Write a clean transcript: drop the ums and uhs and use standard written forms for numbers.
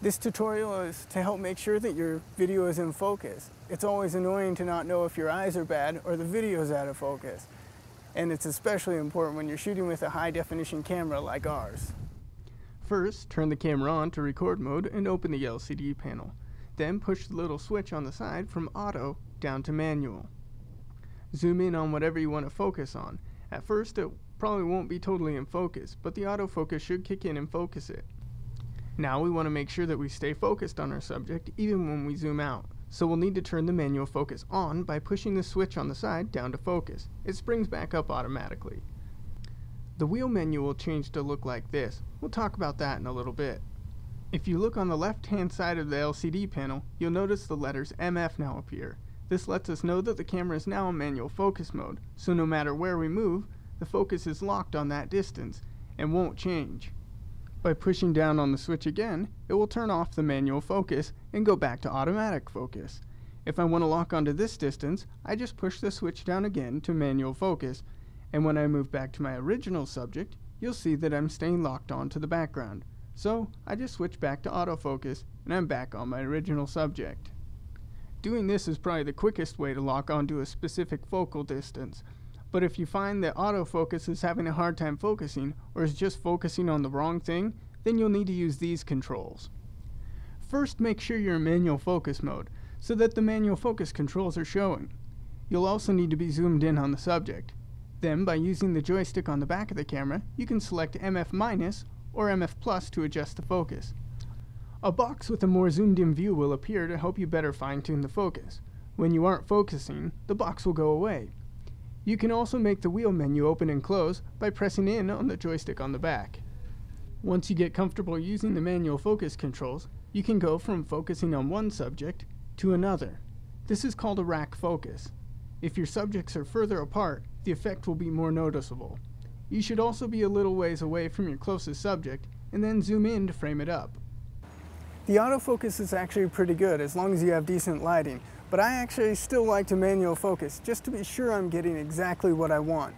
This tutorial is to help make sure that your video is in focus. It's always annoying to not know if your eyes are bad or the video is out of focus. And it's especially important when you're shooting with a high definition camera like ours. First, turn the camera on to record mode and open the LCD panel. Then push the little switch on the side from auto down to manual. Zoom in on whatever you want to focus on. At first it probably won't be totally in focus, but the autofocus should kick in and focus it. Now we want to make sure that we stay focused on our subject even when we zoom out. So we'll need to turn the manual focus on by pushing the switch on the side down to focus. It springs back up automatically. The wheel menu will change to look like this. We'll talk about that in a little bit. If you look on the left hand side of the LCD panel, you'll notice the letters MF now appear. This lets us know that the camera is now in manual focus mode, so no matter where we move, the focus is locked on that distance and won't change. By pushing down on the switch again, it will turn off the manual focus and go back to automatic focus. If I want to lock onto this distance, I just push the switch down again to manual focus, and when I move back to my original subject, you'll see that I'm staying locked onto the background. So I just switch back to autofocus and I'm back on my original subject. Doing this is probably the quickest way to lock onto a specific focal distance. But if you find that autofocus is having a hard time focusing or is just focusing on the wrong thing, then you'll need to use these controls. First, make sure you're in manual focus mode so that the manual focus controls are showing. You'll also need to be zoomed in on the subject. Then, by using the joystick on the back of the camera, you can select MF- or MF+ to adjust the focus. A box with a more zoomed in view will appear to help you better fine-tune the focus. When you aren't focusing, the box will go away. You can also make the wheel menu open and close by pressing in on the joystick on the back. Once you get comfortable using the manual focus controls, you can go from focusing on one subject to another. This is called a rack focus. If your subjects are further apart, the effect will be more noticeable. You should also be a little ways away from your closest subject and then zoom in to frame it up. The autofocus is actually pretty good as long as you have decent lighting, but I actually still like to manual focus just to be sure I'm getting exactly what I want.